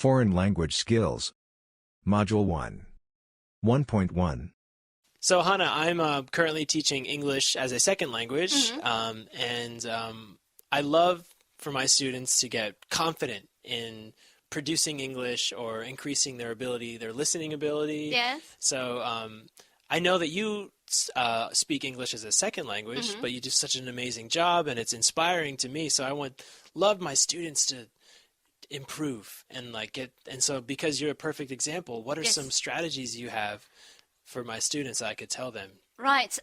Foreign Language Skills. Module 1. 1.1. So, Hannah, I'm currently teaching English as a second language, and I love for my students to get confident in producing English or increasing their ability, their listening ability. Yes. So, I know that you speak English as a second language, but you do such an amazing job, and it's inspiring to me. So, love my students to improve and so because you're a perfect example, what are some strategies you have for my students I could tell them? Right.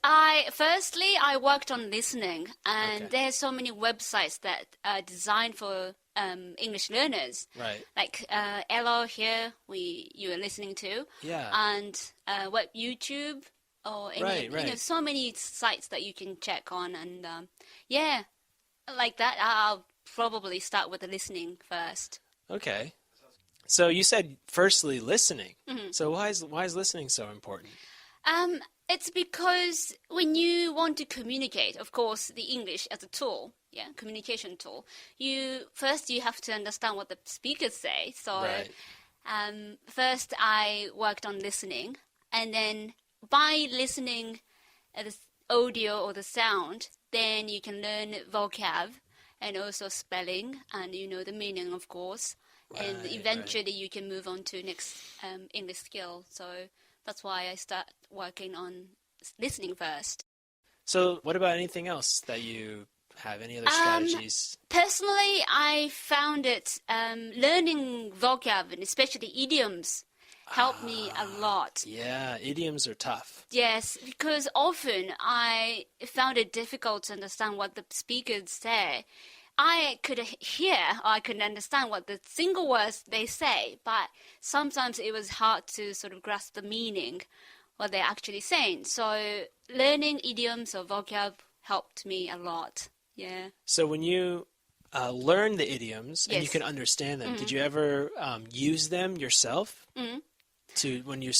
Firstly, I worked on listening, and there's so many websites that are designed for English learners. Right. Like Elo here, you are listening to. Yeah. And YouTube or any, so many sites that you can check on, and like that. I'll probably start with the listening first. Okay. So you said firstly listening. So why is listening so important? It's because when you want to communicate, of course, the English as a tool, communication tool, you have to understand what the speakers say. So first I worked on listening, and then by listening at the audio or the sound, then you can learn vocab and also spelling, and the meaning, of course. And eventually you can move on to next English skill. So that's why I start working on listening first. So what about anything else that you have? Any other strategies? Personally, I found it learning vocab, and especially idioms, helped me a lot. Yeah, idioms are tough. Yes, because often I found it difficult to understand what the speakers say. I could hear or I could understand what the single words they say, but sometimes it was hard to sort of grasp the meaning, what they're actually saying. So learning idioms or vocab helped me a lot. Yeah. So when you learn the idioms and you can understand them, did you ever use them yourself? When you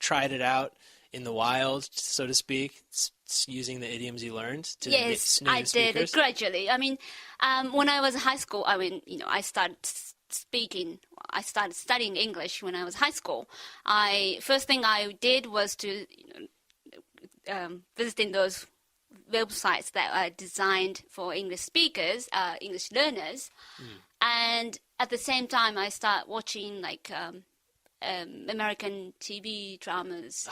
tried it out in the wild, so to speak, using the idioms you learned to yes, I did it gradually. I mean, when I was in high school, I started studying English when I was high school. First thing I did was to visiting those websites that are designed for English speakers, English learners, and at the same time I start watching American TV dramas,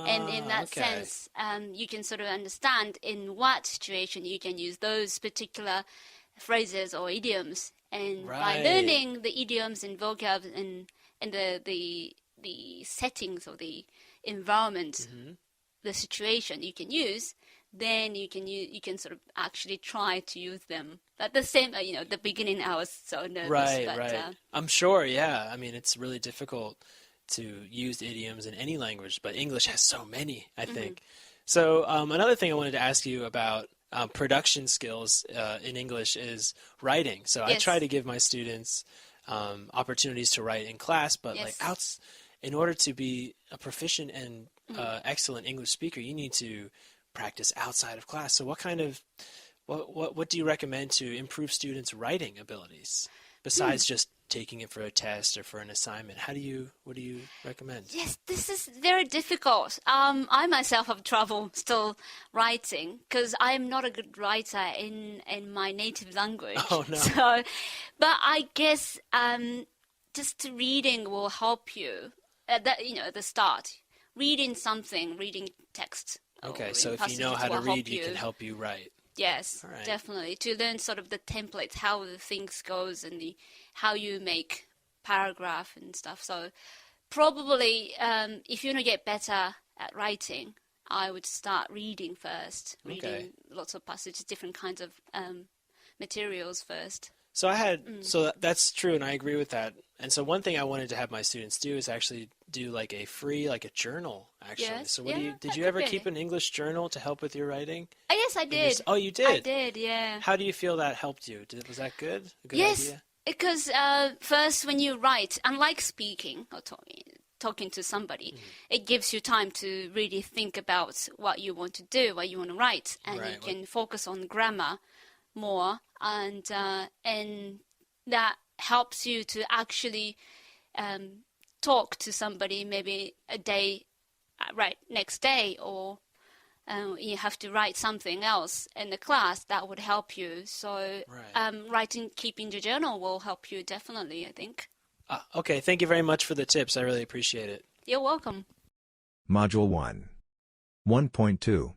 and in that sense, you can sort of understand in what situation you can use those particular phrases or idioms. And by learning the idioms and vocab and the settings or the environment, the situation you can use, then you can sort of actually try to use them. At the same, the beginning I was so nervous. Right. I'm sure, yeah. I mean, it's really difficult to use idioms in any language, but English has so many, I think. So another thing I wanted to ask you about production skills in English is writing. So I try to give my students opportunities to write in class, but in order to be a proficient and excellent English speaker, you need to practice outside of class. So what do you recommend to improve students' writing abilities besides just taking it for a test or for an assignment? What do you recommend? Yes, this is very difficult. I myself have trouble still writing because I am not a good writer in my native language. Oh no. So, but I guess just reading will help you at the start. Reading text. Okay, so if you know how to read, you can help you write. Yes, definitely. To learn sort of the templates, how the things goes, and how you make paragraph and stuff. So probably if you want to get better at writing, I would start reading first. Reading lots of passages, different kinds of materials first. So so that's true, and I agree with that. And so one thing I wanted to have my students do is actually do a journal, actually. Yes, so did you ever keep an English journal to help with your writing? Yes, I did. Oh, you did? I did, yeah. How do you feel that helped you? Was that good? A good yes, idea? Because first when you write, unlike speaking or talking to somebody, it gives you time to really think about what you want to do, what you want to write, and you can focus on grammar more, and that helps you to actually talk to somebody maybe next day, or you have to write something else in the class that would help you. So keeping the journal will help you definitely, I think. Okay, thank you very much for the tips. I really appreciate it. You're welcome. Module 1. 1.2.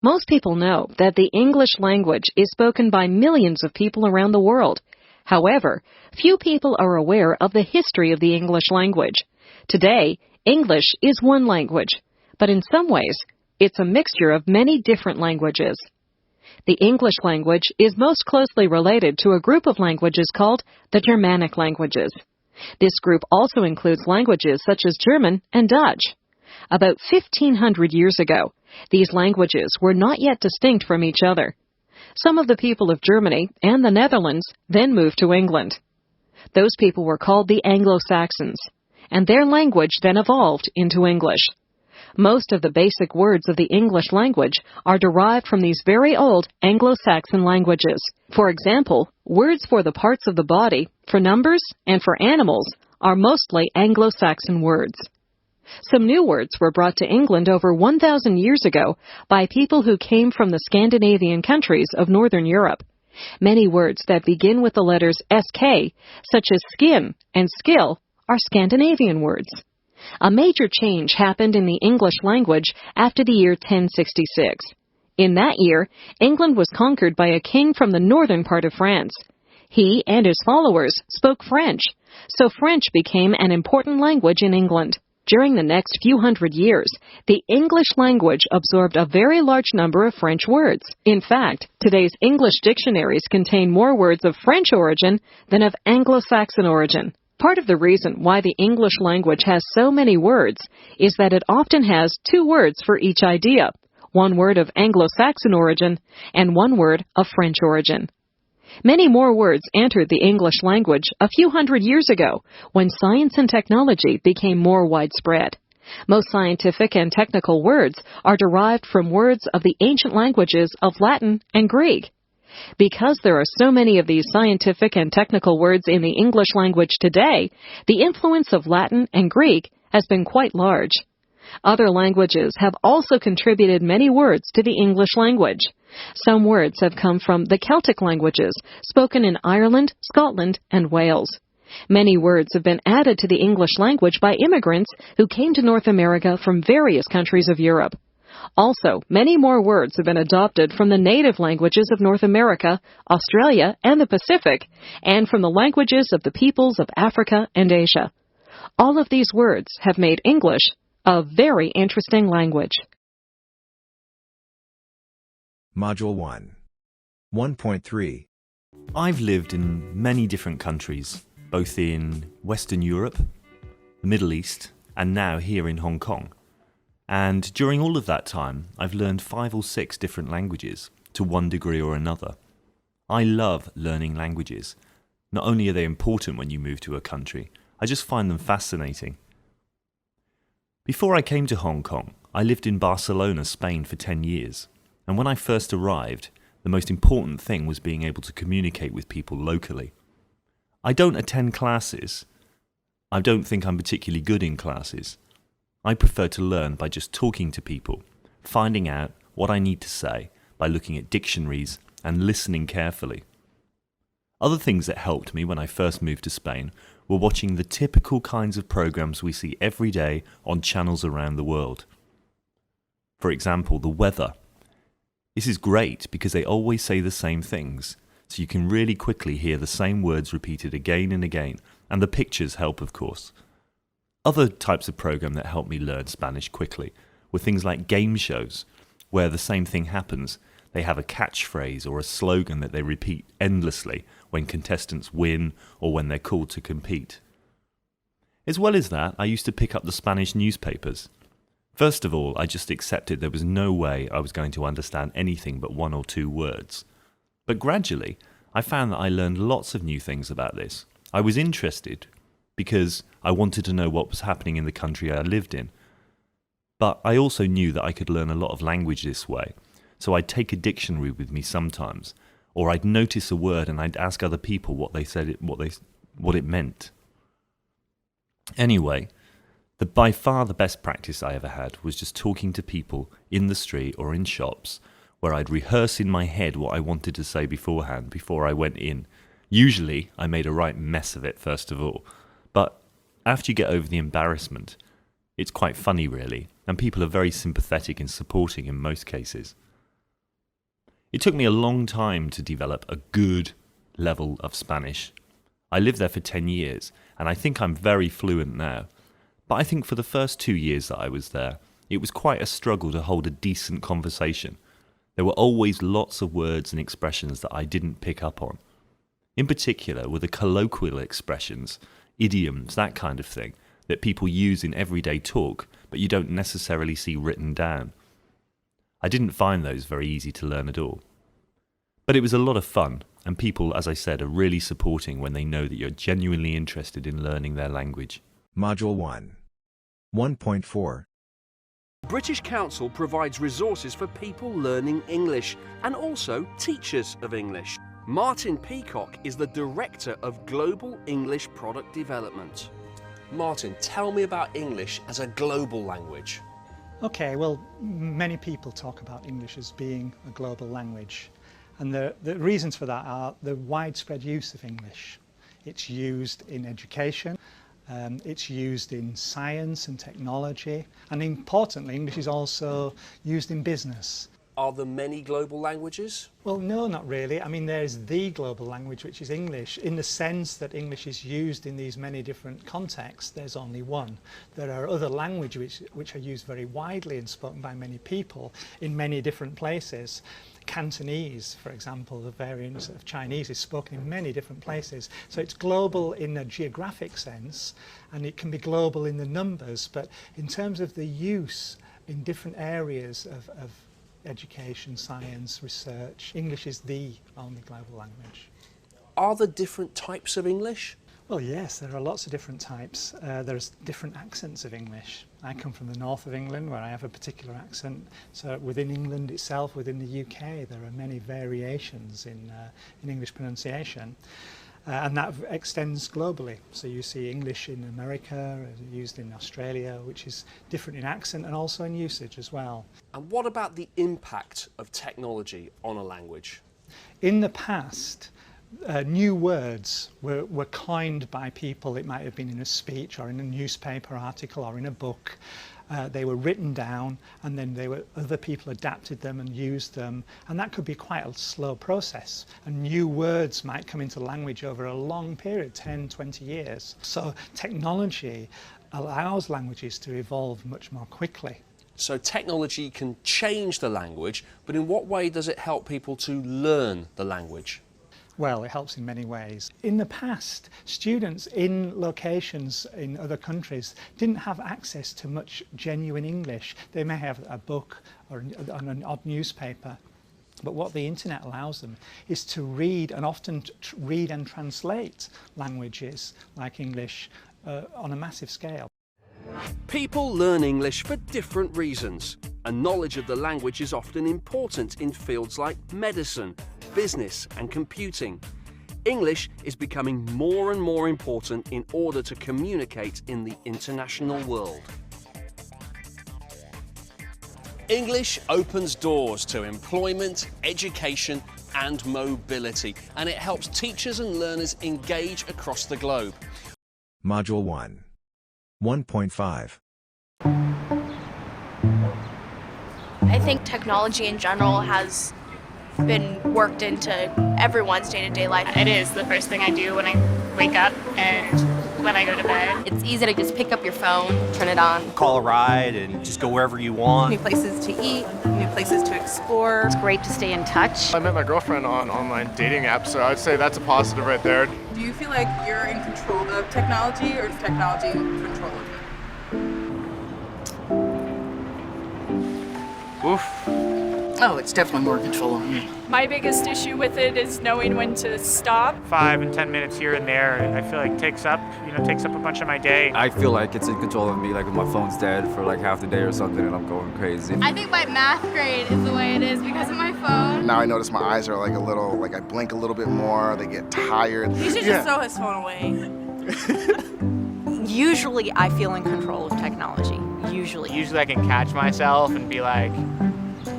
Most people know that the English language is spoken by millions of people around the world. However, few people are aware of the history of the English language. Today, English is one language, but in some ways, it's a mixture of many different languages. The English language is most closely related to a group of languages called the Germanic languages. This group also includes languages such as German and Dutch. About 1,500 years ago, these languages were not yet distinct from each other. Some of the people of Germany and the Netherlands then moved to England. Those people were called the Anglo-Saxons, and their language then evolved into English. Most of the basic words of the English language are derived from these very old Anglo-Saxon languages. For example, words for the parts of the body, for numbers, and for animals are mostly Anglo-Saxon words. Some new words were brought to England over 1,000 years ago by people who came from the Scandinavian countries of Northern Europe. Many words that begin with the letters SK, such as skin and skill, are Scandinavian words. A major change happened in the English language after the year 1066. In that year, England was conquered by a king from the northern part of France. He and his followers spoke French, so French became an important language in England. During the next few hundred years, the English language absorbed a very large number of French words. In fact, today's English dictionaries contain more words of French origin than of Anglo-Saxon origin. Part of the reason why the English language has so many words is that it often has two words for each idea, one word of Anglo-Saxon origin and one word of French origin. Many more words entered the English language a few hundred years ago when science and technology became more widespread. Most scientific and technical words are derived from words of the ancient languages of Latin and Greek. Because there are so many of these scientific and technical words in the English language today, the influence of Latin and Greek has been quite large. Other languages have also contributed many words to the English language. Some words have come from the Celtic languages, spoken in Ireland, Scotland, and Wales. Many words have been added to the English language by immigrants who came to North America from various countries of Europe. Also, many more words have been adopted from the native languages of North America, Australia, and the Pacific, and from the languages of the peoples of Africa and Asia. All of these words have made English a very interesting language. Module 1. 1.3. I've lived in many different countries, both in Western Europe, the Middle East, and now here in Hong Kong. And during all of that time, I've learned 5 or 6 different languages, to one degree or another. I love learning languages. Not only are they important when you move to a country, I just find them fascinating. Before I came to Hong Kong, I lived in Barcelona, Spain for 10 years. And when I first arrived, the most important thing was being able to communicate with people locally. I don't attend classes. I don't think I'm particularly good in classes. I prefer to learn by just talking to people, finding out what I need to say by looking at dictionaries and listening carefully. Other things that helped me when I first moved to Spain were watching the typical kinds of programs we see every day on channels around the world. For example, the weather. This is great because they always say the same things, so you can really quickly hear the same words repeated again and again, and the pictures help, of course. Other types of program that helped me learn Spanish quickly were things like game shows, where the same thing happens. They have a catchphrase or a slogan that they repeat endlessly when contestants win or when they're called to compete. As well as that, I used to pick up the Spanish newspapers. First of all, I just accepted there was no way I was going to understand anything but 1 or 2 words. But gradually, I found that I learned lots of new things about this. I was interested because I wanted to know what was happening in the country I lived in. But I also knew that I could learn a lot of language this way, so I'd take a dictionary with me sometimes, or I'd notice a word and I'd ask other people what it meant. Anyway, by far the best practice I ever had was just talking to people in the street or in shops, where I'd rehearse in my head what I wanted to say beforehand, before I went in. Usually, I made a right mess of it first of all, but after you get over the embarrassment, it's quite funny really, and people are very sympathetic and supporting in most cases. It took me a long time to develop a good level of Spanish. I lived there for 10 years, and I think I'm very fluent now. But I think for the first 2 years that I was there, it was quite a struggle to hold a decent conversation. There were always lots of words and expressions that I didn't pick up on. In particular were the colloquial expressions, idioms, that kind of thing, that people use in everyday talk, but you don't necessarily see written down. I didn't find those very easy to learn at all. But it was a lot of fun, and people, as I said, are really supporting when they know that you're genuinely interested in learning their language. Module 1. 1.4. British Council provides resources for people learning English and also teachers of English. Martin Peacock is the Director of Global English Product Development. Martin, tell me about English as a global language. Okay, well, many people talk about English as being a global language. And the reasons for that are the widespread use of English. It's used in education, it's used in science and technology, and importantly, English is also used in business. Are there many global languages? Well, no, not really. I mean, there's the global language, which is English. In the sense that English is used in these many different contexts, there's only one. There are other languages which are used very widely and spoken by many people in many different places. Cantonese, for example, the variant of Chinese, is spoken in many different places. So it's global in a geographic sense, and it can be global in the numbers, but in terms of the use in different areas of education, science, research, English is the only global language. Are there different types of English? Well, yes, there are lots of different types. There's different accents of English. I come from the north of England, where I have a particular accent. So within England itself, within the UK, there are many variations in English pronunciation. And that extends globally. So you see English in America, used in Australia, which is different in accent and also in usage as well. And what about the impact of technology on a language? In the past, new words were coined by people. It might have been in a speech or in a newspaper article or in a book. They were written down, and then other people adapted them and used them, and that could be quite a slow process. And new words might come into language over a long period, 10, 20 years. So technology allows languages to evolve much more quickly. So technology can change the language, but in what way does it help people to learn the language? Well, it helps in many ways. In the past, students in locations in other countries didn't have access to much genuine English. They may have a book or an odd newspaper. But what the internet allows them is to read, and often read and translate languages like English on a massive scale. People learn English for different reasons, and knowledge of the language is often important in fields like medicine, business and computing. English is becoming more and more important in order to communicate in the international world. English opens doors to employment, education and mobility, and it helps teachers and learners engage across the globe. Module 1. 1.5. I think technology in general has been worked into everyone's day-to-day life. It is the first thing I do when I wake up and when I go to bed. It's easy to just pick up your phone, turn it on. Call a ride and just go wherever you want. New places to eat, new places to explore. It's great to stay in touch. I met my girlfriend on online dating apps, so I'd say that's a positive right there. Do you feel like you're in control of technology, or is technology in control of you? Oof. Oh, it's definitely more control on me. My biggest issue with it is knowing when to stop. 5 and 10 minutes here and there, I feel like takes up a bunch of my day. I feel like it's in control of me, like if my phone's dead for like half the day or something and I'm going crazy. I think my math grade is the way it is because of my phone. Now I notice my eyes are like a little, like I blink a little bit more, they get tired. He should just throw his phone away. Usually I feel in control of technology. Usually I can catch myself and be like,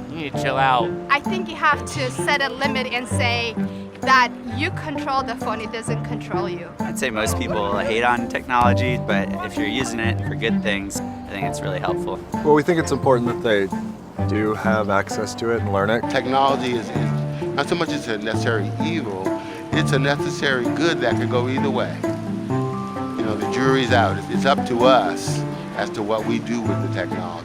you need to chill out. I think you have to set a limit and say that you control the phone, it doesn't control you. I'd say most people hate on technology, but if you're using it for good things, I think it's really helpful. Well, we think it's important that they do have access to it and learn it. Technology is not so much as a necessary evil, it's a necessary good that could go either way. You know, the jury's out. It's up to us as to what we do with the technology.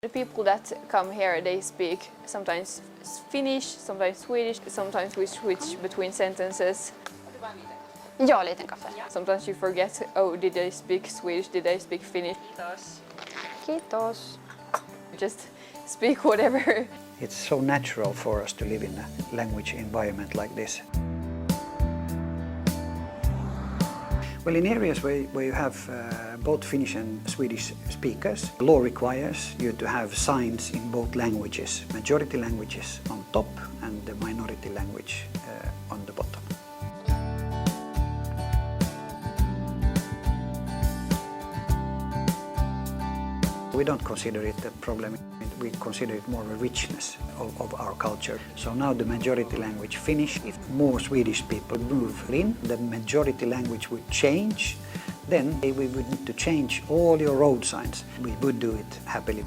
The people that come here, they speak sometimes Finnish, sometimes Swedish, sometimes we switch between sentences. Ja, liten kaffe. Sometimes you forget, oh, did they speak Swedish, did they speak Finnish? Kiitos. Kiitos. Just speak whatever. It's so natural for us to live in a language environment like this. Well, in areas where you have both Finnish and Swedish speakers, law requires you to have signs in both languages, majority languages on top and the minority language on the bottom. We don't consider it a problem, we consider it more a richness of our culture. So now the majority language Finnish, if more Swedish people move in, the majority language would change, then we would need to change all your road signs. We would do it happily.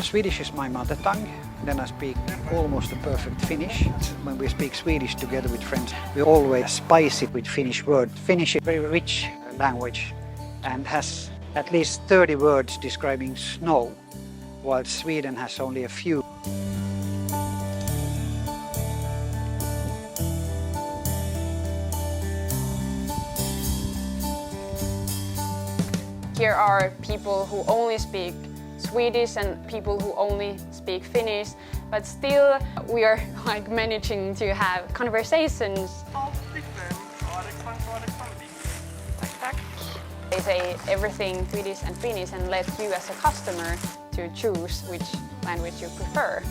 Swedish is my mother tongue. Then I speak almost a perfect Finnish. When we speak Swedish together with friends, we always spice it with Finnish words. Finnish is a very rich language and has at least 30 words describing snow, while Sweden has only a few. Here are people who only speak Swedish and people who only speak Finnish, but still we are like managing to have conversations. They say everything Swedish and Finnish and let you as a customer to choose which language you prefer.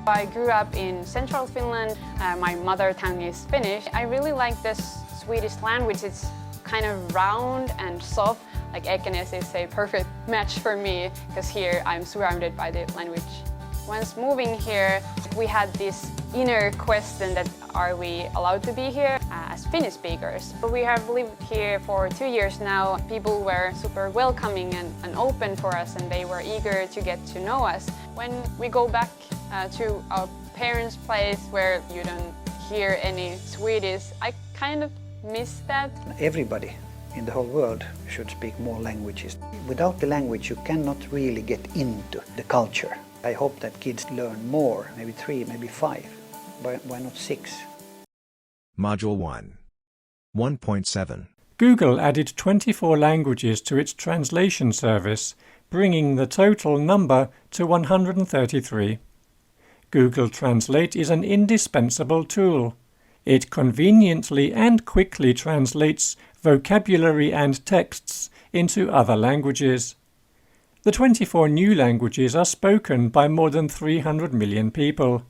I grew up in central Finland. My mother tongue is Finnish. I really like this Swedish language. It's kind of round and soft. Like Ekenes is a perfect match for me because here I'm surrounded by the language. Once moving here, we had this inner question that are we allowed to be here as Finnish speakers? But we have lived here for 2 years now. People were super welcoming and open for us and they were eager to get to know us. When we go back to our parents' place where you don't hear any Swedish, I kind of miss that. Everybody in the whole world should speak more languages. Without the language, you cannot really get into the culture. I hope that kids learn more, maybe 3, maybe 5. Why not 6? Module 1. 1.7. Google added 24 languages to its translation service, bringing the total number to 133. Google Translate is an indispensable tool. It conveniently and quickly translates vocabulary and texts into other languages. The 24 new languages are spoken by more than 300 million people.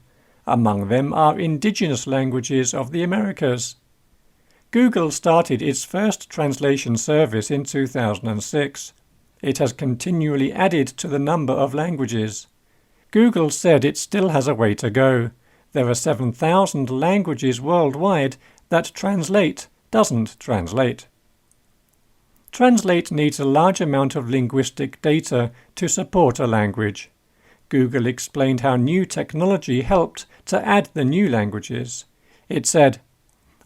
Among them are indigenous languages of the Americas. Google started its first translation service in 2006. It has continually added to the number of languages. Google said it still has a way to go. There are 7,000 languages worldwide that Translate doesn't translate. Translate needs a large amount of linguistic data to support a language. Google explained how new technology helped to add the new languages. It said,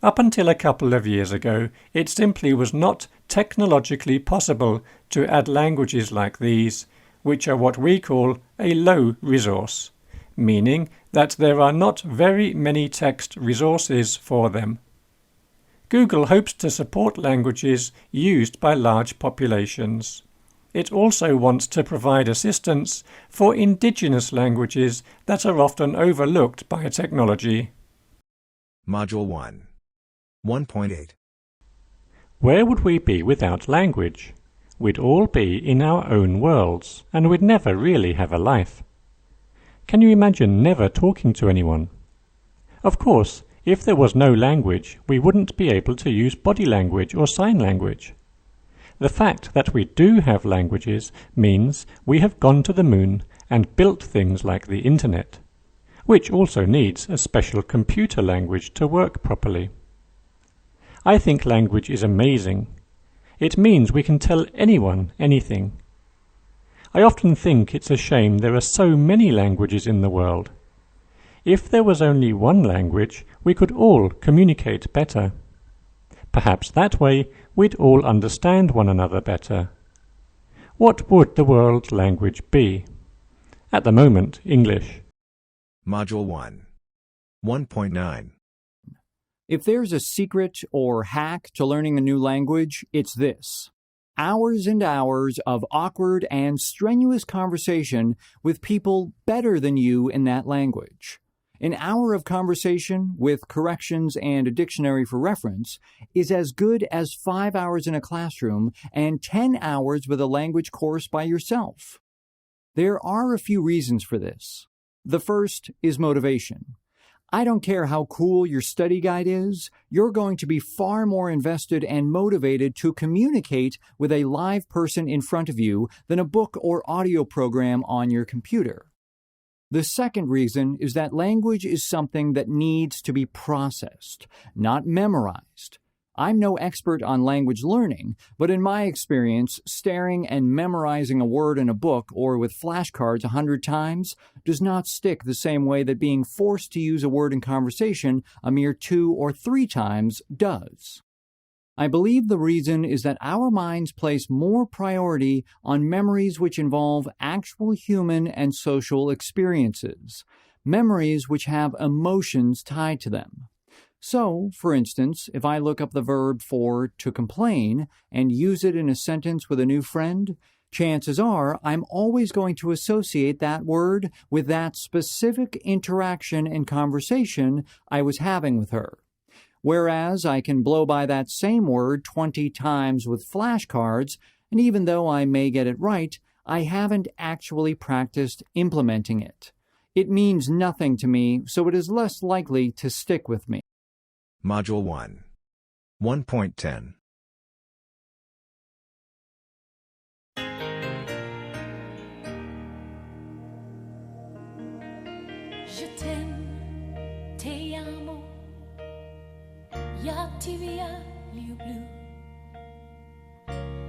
"Up until a couple of years ago, it simply was not technologically possible to add languages like these, which are what we call a low resource, meaning that there are not very many text resources for them." Google hopes to support languages used by large populations. It also wants to provide assistance for indigenous languages that are often overlooked by technology. Module 1. 1.8. Where would we be without language? We'd all be in our own worlds, and we'd never really have a life. Can you imagine never talking to anyone? Of course, if there was no language, we wouldn't be able to use body language or sign language. The fact that we do have languages means we have gone to the moon and built things like the internet, which also needs a special computer language to work properly. I think language is amazing. It means we can tell anyone anything. I often think it's a shame there are so many languages in the world. If there was only one language, we could all communicate better. Perhaps that way we'd all understand one another better. What would the world language be? At the moment, English. Module 1. 1.9. If there's a secret or hack to learning a new language, it's this. Hours and hours of awkward and strenuous conversation with people better than you in that language. An hour of conversation with corrections and a dictionary for reference is as good as 5 hours in a classroom and 10 hours with a language course by yourself. There are a few reasons for this. The first is motivation. I don't care how cool your study guide is, you're going to be far more invested and motivated to communicate with a live person in front of you than a book or audio program on your computer. The second reason is that language is something that needs to be processed, not memorized. I'm no expert on language learning, but in my experience, staring and memorizing a word in a book or with flashcards 100 times does not stick the same way that being forced to use a word in conversation a mere 2 or 3 times does. I believe the reason is that our minds place more priority on memories which involve actual human and social experiences, memories which have emotions tied to them. So, for instance, if I look up the verb for to complain and use it in a sentence with a new friend, chances are I'm always going to associate that word with that specific interaction and conversation I was having with her. Whereas I can blow by that same word 20 times with flashcards, and even though I may get it right, I haven't actually practiced implementing it. It means nothing to me, so it is less likely to stick with me. Module 1. 1.10. Je t'aime, te amo, jag tidigare lublю.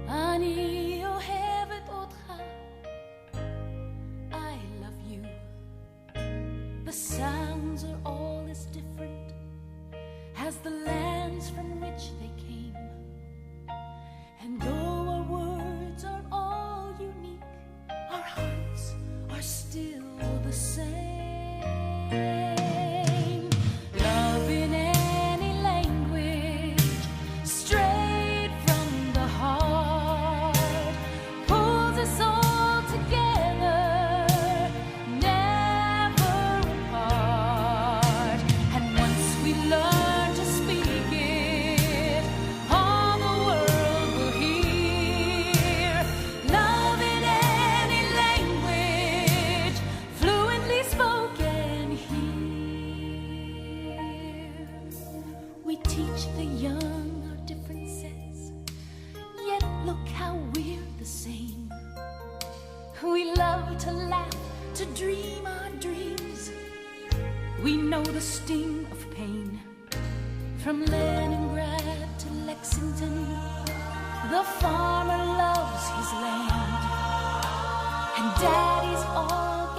Ani och havet åtra, I love you. The sounds are all as different as the lands from which they came. And though our words are all unique, our hearts are still the same. Love in any language, straight from the heart, pulls us all together, never apart. And once we learn to speak it, all the world will hear. Love in any language, fluently spoken here. We teach the young our differences, yet look how we're the same. We love to laugh, to dream our dreams. We know the sting of pain. From Leningrad to Lexington, the farmer loves his land, and daddies all